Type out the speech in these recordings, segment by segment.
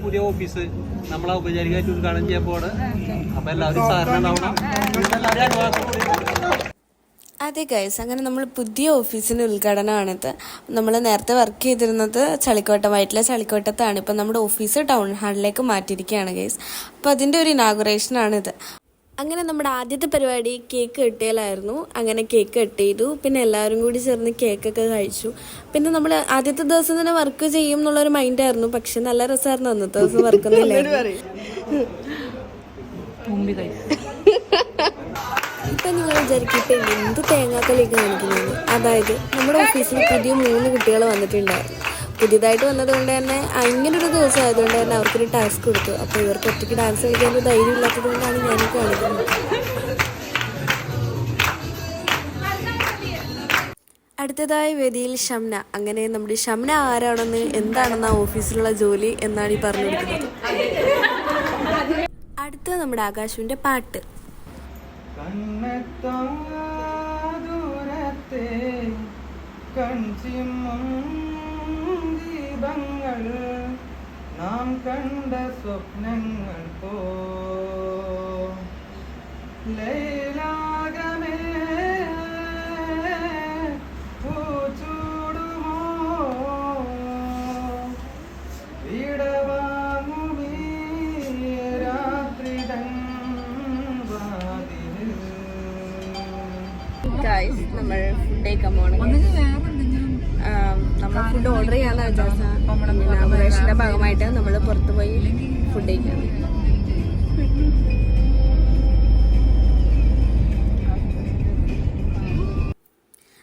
പുതിയ ഓഫീസ് നമ്മളെ ഔപചാരികമായിട്ട് ഉദ്ഘാടനം ചെയ്യുമ്പോൾ അപ്പൊ എല്ലാവരും സഹകരണം ഉണ്ടാവണം. അതെ ഗൈസ്, അങ്ങനെ നമ്മൾ പുതിയ ഓഫീസിൻ്റെ ഉദ്ഘാടനമാണിത്. നമ്മൾ നേരത്തെ വർക്ക് ചെയ്തിരുന്നത് വയറ്റിലെ ചളിക്കോട്ടത്താണ്. ഇപ്പം നമ്മുടെ ഓഫീസ് ടൗൺ ഹാളിലേക്ക് മാറ്റിയിരിക്കുകയാണ് ഗൈസ്. അപ്പോൾ അതിൻ്റെ ഒരു ഇനാഗുറേഷനാണിത്. അങ്ങനെ നമ്മുടെ ആദ്യത്തെ പരിപാടി കേക്ക് കെട്ടിയലായിരുന്നു. അങ്ങനെ കേക്ക് കട്ട് ചെയ്തു. പിന്നെ എല്ലാവരും കൂടി ചേർന്ന് കേക്കൊക്കെ കഴിച്ചു. പിന്നെ നമ്മൾ ആദ്യത്തെ ദിവസം തന്നെ വർക്ക് ചെയ്യും എന്നുള്ളൊരു മൈൻഡായിരുന്നു. പക്ഷെ നല്ല രസമായിരുന്നു അന്നത്തെ ദിവസം വർക്കൊന്നുമില്ലായിരുന്നു. ഇപ്പം നിങ്ങൾ വിചാരിക്കും ഇപ്പം എന്ത് തേങ്ങാക്കലേക്ക് കാണിക്കുന്നത്. അതായത് നമ്മുടെ ഓഫീസിൽ പുതിയ 3 കുട്ടികൾ വന്നിട്ടുണ്ടായിരുന്നു. പുതിയതായിട്ട് വന്നതുകൊണ്ട് തന്നെ ഇങ്ങനൊരു ദിവസം ആയതുകൊണ്ട് തന്നെ അവർക്കൊരു ടാസ്ക് കൊടുത്തു. അപ്പോൾ ഇവർക്ക് ഒറ്റയ്ക്ക് ഡാൻസ് കളിക്കാൻ ധൈര്യം ഇല്ലാത്തത് കൊണ്ടാണ് ഞാനൊക്കെ കാണിക്കുന്നത്. അടുത്തതായി വേദിയിൽ ഷംന. അങ്ങനെ നമ്മുടെ ഷംന ആരാണെന്ന് എന്താണെന്ന് ആ ഓഫീസിലുള്ള ജോലി എന്നാണ് ഈ പറഞ്ഞു കൊടുക്കുന്നത്. അടുത്തത് നമ്മുടെ ആകാശുവിൻ്റെ പാട്ട്. നാം കണ്ട സ്വപ്നങ്ങൾ പോ ലൈലാഗമേ പൂച്ചൂടുമോ ഇടവാങ്ങുമീ രാത്രി നമ്മൾ ഫുഡ് കഴിക്കാൻ പോകണം. നമ്മൾ ഫുഡ് ഓർഡർ ചെയ്യാന്ന് വിചാരിച്ച ഇനാഗുറേഷന്റെ ഭാഗമായിട്ട് നമ്മൾ പുറത്തു പോയി ഫുഡ് കഴിക്കാം.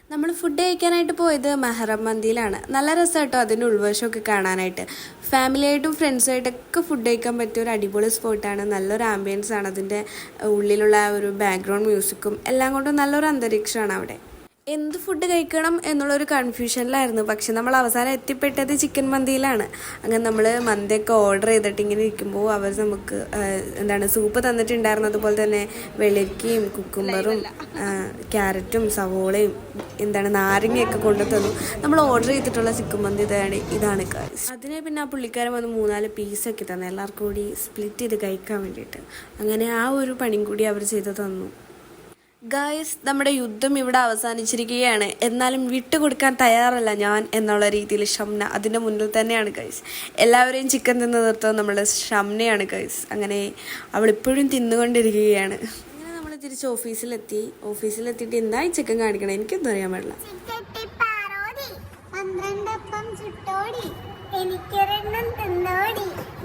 നമ്മൾ ഫുഡ് കഴിക്കാനായിട്ട് പോയത് മെഹറം മന്തിയിലാണ്. നല്ല രസമായിട്ടോ അതിൻ്റെ ഉൾവശമൊക്കെ കാണാനായിട്ട്. ഫാമിലിയായിട്ടും ഫ്രണ്ട്സുമായിട്ടൊക്കെ ഫുഡ് കഴിക്കാൻ പറ്റിയ ഒരു അടിപൊളി സ്പോട്ടാണ്. നല്ലൊരു ആംബിയൻസ് ആണ്. അതിൻ്റെ ഉള്ളിലുള്ള ഒരു ബാക്ക്ഗ്രൗണ്ട് മ്യൂസിക്കും എല്ലാം കൊണ്ടും നല്ലൊരു അന്തരീക്ഷമാണ് അവിടെ. എന്ത് ഫുഡ് കഴിക്കണം എന്നുള്ളൊരു കൺഫ്യൂഷനിലായിരുന്നു. പക്ഷെ നമ്മൾ അവസാനം എത്തിപ്പെട്ടത് ചിക്കൻ മന്തിയിലാണ്. അങ്ങനെ നമ്മൾ മന്തിയൊക്കെ ഓർഡർ ചെയ്തിട്ട് ഇങ്ങനെ ഇരിക്കുമ്പോൾ അവർ നമുക്ക് സൂപ്പ് തന്നിട്ടുണ്ടായിരുന്നു. അതുപോലെ തന്നെ വെള്ളരിക്കയും കുക്കുംബറും ക്യാരറ്റും സവോളയും നാരങ്ങയൊക്കെ കൊണ്ടു തന്നു. നമ്മൾ ഓർഡർ ചെയ്തിട്ടുള്ള ചിക്കൻ മന്തി ഇതാണ് ഗൈസ്. അതിനെ പിന്നെ ആ പുള്ളിക്കാരൻ വന്ന് 3-4 പീസൊക്കെ തന്നെ എല്ലാവർക്കും കൂടി സ്പ്ലിറ്റ് ചെയ്ത് കഴിക്കാൻ വേണ്ടിയിട്ട്. അങ്ങനെ ആ ഒരു പണിയും കൂടി അവർ ചെയ്ത് തന്നു. ഗായ്സ്, നമ്മുടെ യുദ്ധം ഇവിടെ അവസാനിച്ചിരിക്കുകയാണ്. എന്നാലും വിട്ടുകൊടുക്കാൻ തയ്യാറല്ല ഞാൻ എന്നുള്ള രീതിയിൽ ഷംന അതിൻ്റെ മുന്നിൽ തന്നെയാണ് ഗൈസ്. എല്ലാവരെയും ചിക്കൻ തിന്ന് നിർത്തുന്നത് നമ്മുടെ ഷംനയാണ് ഗൈസ്. അങ്ങനെ അവളിപ്പോഴും തിന്നുകൊണ്ടിരിക്കുകയാണ്. അങ്ങനെ നമ്മൾ തിരിച്ച് ഓഫീസിലെത്തിയിട്ട് എന്തായി ചിക്കൻ കാണിക്കണം എനിക്കൊന്നും അറിയാൻ പാടില്ല.